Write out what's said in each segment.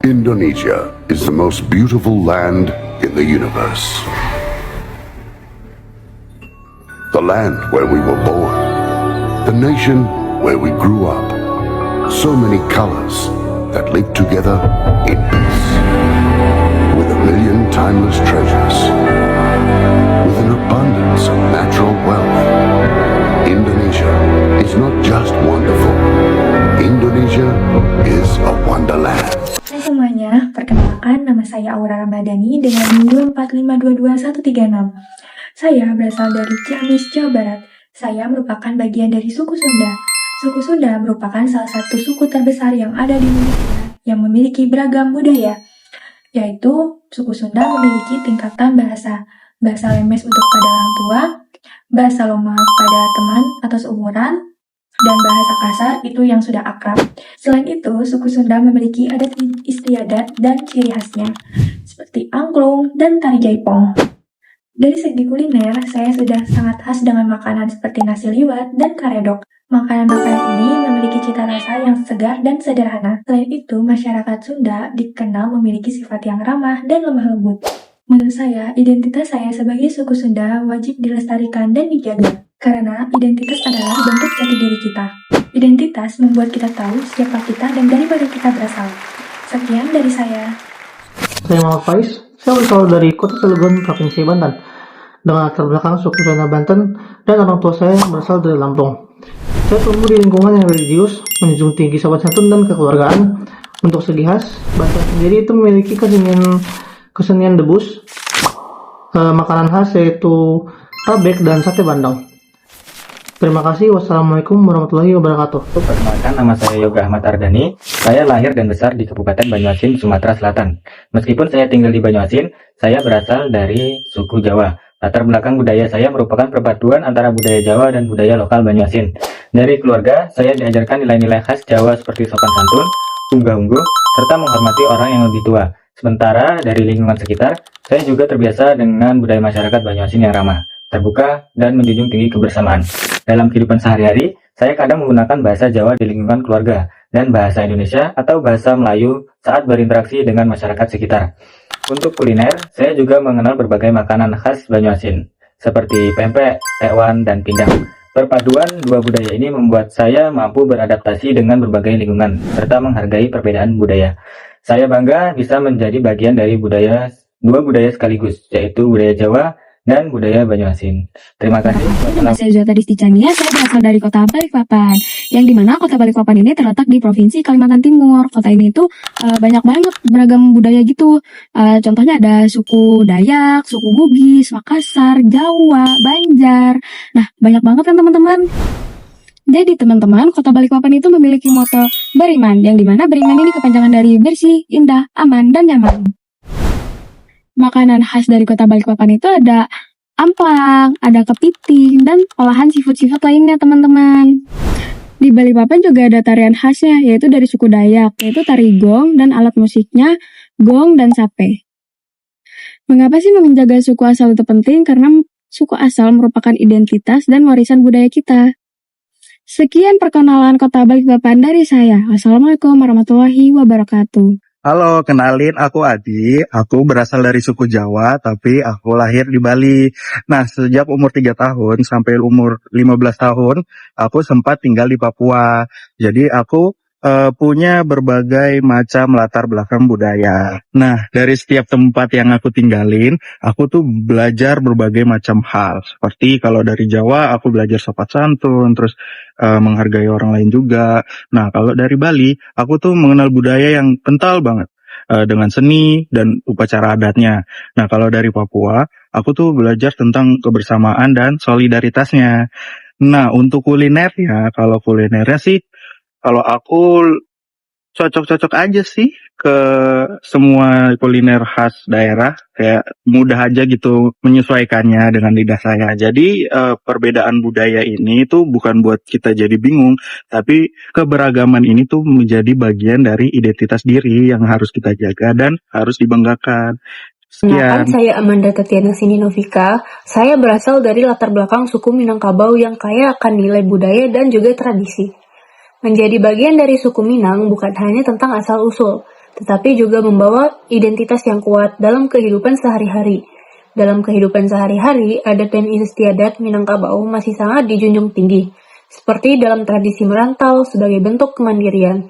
Indonesia is the most beautiful land in the universe. The land where we were born. The nation where we grew up. So many colors that live together in peace. With a million timeless treasures. With an abundance of natural wealth. Indonesia is not just wonderful. Indonesia is a wonderland. Hai semuanya, perkenalkan nama saya Aura Ramadhani dengan NIM 245222136. Saya berasal dari Ciamis, Jawa Barat. Saya merupakan bagian dari suku Sunda. Suku Sunda merupakan salah satu suku terbesar yang ada di Indonesia yang memiliki beragam budaya, yaitu suku Sunda memiliki tingkatan bahasa lemes untuk pada orang tua, bahasa Loma pada teman atau seumuran, dan bahasa kasar itu yang sudah akrab. Selain itu, suku Sunda memiliki adat istiadat dan ciri khasnya, seperti angklung dan tari jaipong. Dari segi kuliner, saya sudah sangat khas dengan makanan seperti nasi liwet dan karedok. Makanan-makanan ini memiliki cita rasa yang segar dan sederhana. Selain itu, masyarakat Sunda dikenal memiliki sifat yang ramah dan lemah lembut. Menurut saya, identitas saya sebagai suku Sunda wajib dilestarikan dan dijaga. Karena identitas adalah bentuk jati diri kita. Identitas membuat kita tahu siapa kita dan dari mana kita berasal. Sekian dari saya. Saya Muhammad Faiz, saya berasal dari Kota Cilegon, Provinsi Banten. Dengan latar belakang suku Sunda Banten dan orang tua saya yang berasal dari Lampung. Saya tumbuh di lingkungan yang religius, menjunjung tinggi sopan santun dan kekeluargaan. Untuk segi khas, Banten sendiri itu memiliki kesenian debus. Makanan khas yaitu tabek dan sate bandeng. Terima kasih. Wassalamualaikum warahmatullahi wabarakatuh. Perkenalkan, nama saya Yoga Ahmad Ardani. Saya lahir dan besar di Kabupaten Banyuasin, Sumatera Selatan. Meskipun saya tinggal di Banyuasin, saya berasal dari suku Jawa. Latar belakang budaya saya merupakan perpaduan antara budaya Jawa dan budaya lokal Banyuasin. Dari keluarga, saya diajarkan nilai-nilai khas Jawa seperti sopan santun, unggah-ungguh, serta menghormati orang yang lebih tua. Sementara dari lingkungan sekitar, saya juga terbiasa dengan budaya masyarakat Banyuasin yang ramah, terbuka, dan menjunjung tinggi kebersamaan. Dalam kehidupan sehari-hari, saya kadang menggunakan bahasa Jawa di lingkungan keluarga dan bahasa Indonesia atau bahasa Melayu saat berinteraksi dengan masyarakat sekitar. Untuk kuliner, saya juga mengenal berbagai makanan khas Banyuasin, seperti pempek, tekwan, dan pindang. Perpaduan dua budaya ini membuat saya mampu beradaptasi dengan berbagai lingkungan, serta menghargai perbedaan budaya. Saya bangga bisa menjadi bagian dari dua budaya sekaligus, yaitu budaya Jawa dan budaya Banyuasin. Terima kasih. Nama saya Zuhata Disticania, saya berasal dari kota Balikpapan, yang dimana kota Balikpapan ini terletak di provinsi Kalimantan Timur. Kota ini tuh banyak banget beragam budaya gitu. Contohnya ada suku Dayak, suku Bugis, Makassar, Jawa, Banjar. Nah, banyak banget kan teman-teman. Jadi teman-teman, kota Balikpapan itu memiliki moto Beriman, yang dimana Beriman ini kepanjangan dari bersih, indah, aman, dan nyaman. Makanan khas dari kota Balikpapan itu ada amplang, ada kepiting, dan olahan seafood lainnya teman-teman. Di Balikpapan juga ada tarian khasnya, yaitu dari suku Dayak, yaitu tari gong dan alat musiknya gong dan sape. Mengapa sih menjaga suku asal itu penting? Karena suku asal merupakan identitas dan warisan budaya kita. Sekian perkenalan kota Balikpapan dari saya. Wassalamualaikum warahmatullahi wabarakatuh. Halo, kenalin aku Adi. Aku berasal dari suku Jawa, tapi aku lahir di Bali. Nah, sejak umur 3 tahun sampai umur 15 tahun, aku sempat tinggal di Papua. Jadi aku punya berbagai macam latar belakang budaya. Nah, dari setiap tempat yang aku tinggalin, aku tuh belajar berbagai macam hal. Seperti kalau dari Jawa, aku belajar sopan santun, terus menghargai orang lain juga. Nah, kalau dari Bali, aku tuh mengenal budaya yang kental banget dengan seni dan upacara adatnya. Nah, kalau dari Papua, aku tuh belajar tentang kebersamaan dan solidaritasnya. Nah, untuk kulinernya, kalau kulinernya sih, kalau aku cocok-cocok aja sih ke semua kuliner khas daerah, kayak mudah aja gitu menyesuaikannya dengan lidah saya. Jadi perbedaan budaya ini tuh bukan buat kita jadi bingung, tapi keberagaman ini tuh menjadi bagian dari identitas diri yang harus kita jaga dan harus dibanggakan. Kenalkan, Sekian. saya Amanda Tatiana Sini Novika. Saya berasal dari latar belakang suku Minangkabau yang kaya akan nilai budaya dan juga tradisi. Menjadi bagian dari suku Minang bukan hanya tentang asal-usul, tetapi juga membawa identitas yang kuat dalam kehidupan sehari-hari. Dalam kehidupan sehari-hari, adat dan istiadat Minangkabau masih sangat dijunjung tinggi, seperti dalam tradisi merantau sebagai bentuk kemandirian.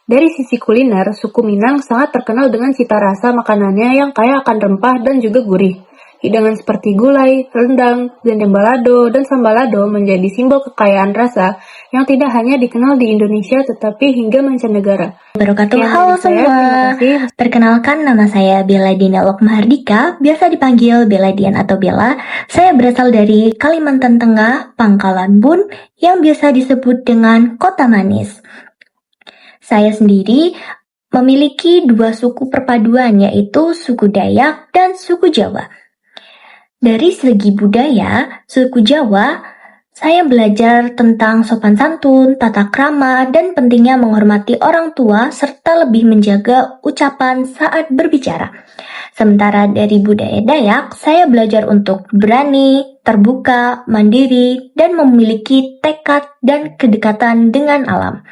Dari sisi kuliner, suku Minang sangat terkenal dengan cita rasa makanannya yang kaya akan rempah dan juga gurih. Hidangan seperti gulai, rendang, dendeng balado, dan sambalado menjadi simbol kekayaan rasa yang tidak hanya dikenal di Indonesia tetapi hingga mancanegara. Wabarakatuh. Sekian Halo dari saya, semua. terima kasih. Perkenalkan, nama saya Bella Dina Lokmahardika, biasa dipanggil Bella Dian atau Bella. Saya berasal dari Kalimantan Tengah, Pangkalan Bun, yang biasa disebut dengan Kota Manis. Saya sendiri memiliki dua suku perpaduan, yaitu suku Dayak dan suku Jawa. Dari segi budaya, suku Jawa, saya belajar tentang sopan santun, tata krama, dan pentingnya menghormati orang tua serta lebih menjaga ucapan saat berbicara. Sementara dari budaya Dayak, saya belajar untuk berani, terbuka, mandiri, dan memiliki tekad dan kedekatan dengan alam.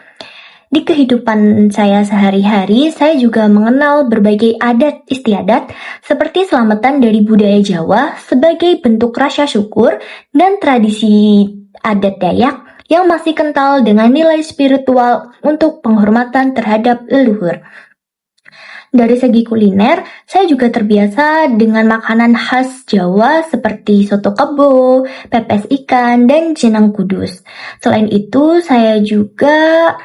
Di kehidupan saya sehari-hari, saya juga mengenal berbagai adat istiadat seperti selamatan dari budaya Jawa sebagai bentuk rasa syukur dan tradisi adat Dayak yang masih kental dengan nilai spiritual untuk penghormatan terhadap leluhur. Dari segi kuliner, saya juga terbiasa dengan makanan khas Jawa seperti soto kebo, pepes ikan, dan jenang kudus. Selain itu, saya juga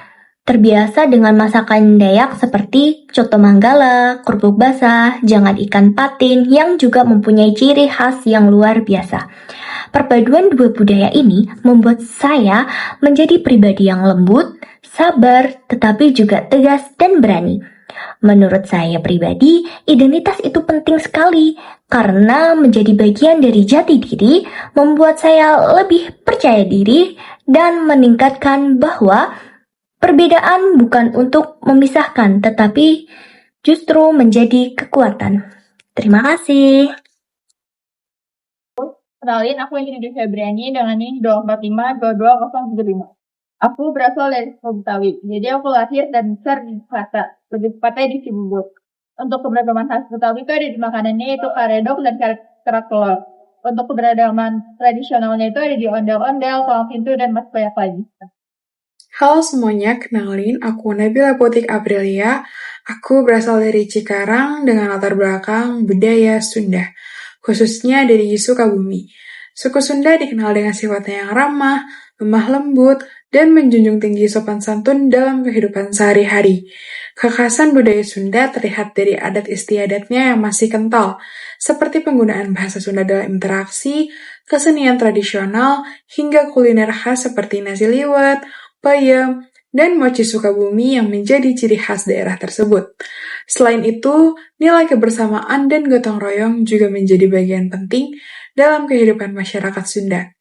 terbiasa dengan masakan Dayak seperti coto manggala, kerupuk basah, jangan ikan patin yang juga mempunyai ciri khas yang luar biasa. Perpaduan dua budaya ini membuat saya menjadi pribadi yang lembut, sabar, tetapi juga tegas dan berani. Menurut saya pribadi, identitas itu penting sekali karena menjadi bagian dari jati diri, membuat saya lebih percaya diri dan meningkatkan bahwa perbedaan bukan untuk memisahkan, tetapi justru menjadi kekuatan. Terima kasih. Kenalin, aku Indah Febriani dengan NIM 245-22075. Aku berasal dari Suku Betawi, jadi aku lahir dan besar di Jakarta, lebih tepatnya di Cibubur. Untuk keberagaman khas Betawi itu ada di makanannya itu karedok dan kerak telur. Untuk keberagaman tradisionalnya itu ada di ondel-ondel, kolong pintu, dan masih banyak lagi. Halo semuanya, kenalin aku Nabila Potik Aprilia. Aku berasal dari Cikarang dengan latar belakang budaya Sunda, khususnya dari Sukabumi. Suku Sunda dikenal dengan sifatnya yang ramah, lemah lembut, dan menjunjung tinggi sopan santun dalam kehidupan sehari-hari. Kekhasan budaya Sunda terlihat dari adat istiadatnya yang masih kental, seperti penggunaan bahasa Sunda dalam interaksi, kesenian tradisional, hingga kuliner khas seperti nasi liwet, payam, dan mochi Sukabumi yang menjadi ciri khas daerah tersebut. Selain itu, nilai kebersamaan dan gotong royong juga menjadi bagian penting dalam kehidupan masyarakat Sunda.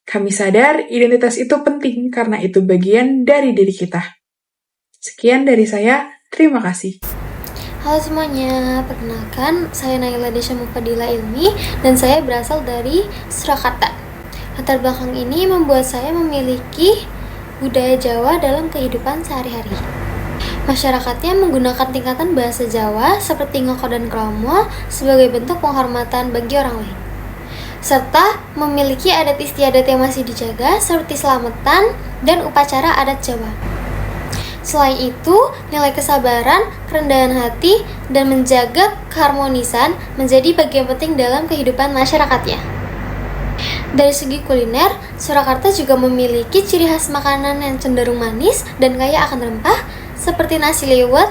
Kami sadar identitas itu penting karena itu bagian dari diri kita. Sekian dari saya, terima kasih. Halo semuanya, perkenalkan saya Naila Desya Mufadila Ilmi dan saya berasal dari Surakarta. Latar belakang ini membuat saya memiliki budaya Jawa dalam kehidupan sehari-hari. Masyarakatnya menggunakan tingkatan bahasa Jawa seperti ngoko dan kromo sebagai bentuk penghormatan bagi orang lain. Serta memiliki adat istiadat yang masih dijaga seperti selamatan dan upacara adat Jawa. Selain itu, nilai kesabaran, kerendahan hati, dan menjaga keharmonisan menjadi bagian penting dalam kehidupan masyarakatnya. Dari segi kuliner, Surakarta juga memiliki ciri khas makanan yang cenderung manis dan kaya akan rempah seperti nasi liwet,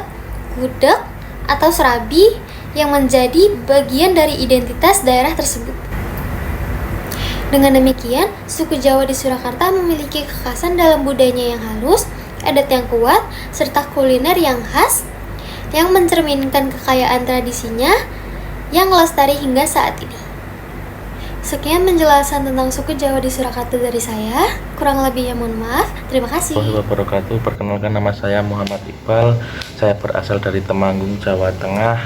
gudeg, atau serabi yang menjadi bagian dari identitas daerah tersebut. Dengan demikian, suku Jawa di Surakarta memiliki kekhasan dalam budayanya yang halus, adat yang kuat, serta kuliner yang khas yang mencerminkan kekayaan tradisinya yang lestari hingga saat ini. Sekian penjelasan tentang suku Jawa di Surakarta dari saya. Kurang lebihnya mohon maaf. Terima kasih. Wabarakatuh. Perkenalkan, nama saya Muhammad Iqbal. Saya berasal dari Temanggung, Jawa Tengah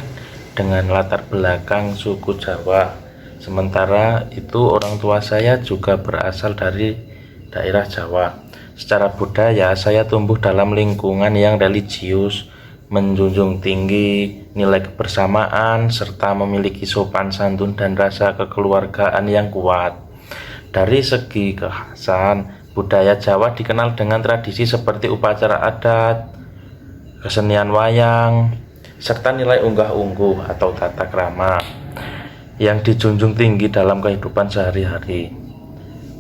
dengan latar belakang suku Jawa. Sementara itu orang tua saya juga berasal dari daerah Jawa. Secara budaya saya tumbuh dalam lingkungan yang religius, menjunjung tinggi nilai kebersamaan, serta memiliki sopan santun dan rasa kekeluargaan yang kuat. Dari segi kekhasan, budaya Jawa dikenal dengan tradisi seperti upacara adat, kesenian wayang, serta nilai unggah-ungguh atau tata krama yang dijunjung tinggi dalam kehidupan sehari-hari.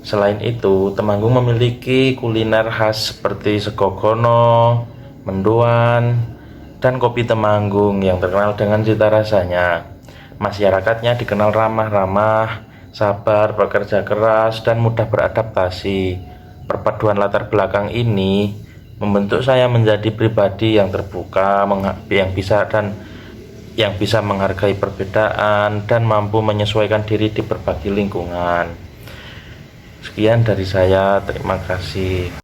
Selain itu, Temanggung memiliki kuliner khas seperti sego gono, mendoan, dan kopi Temanggung yang terkenal dengan cita rasanya. Masyarakatnya dikenal ramah-ramah, sabar, bekerja keras, dan mudah beradaptasi. Perpaduan latar belakang ini membentuk saya menjadi pribadi yang terbuka, yang bisa menghargai perbedaan dan mampu menyesuaikan diri di berbagai lingkungan. Sekian dari saya, terima kasih.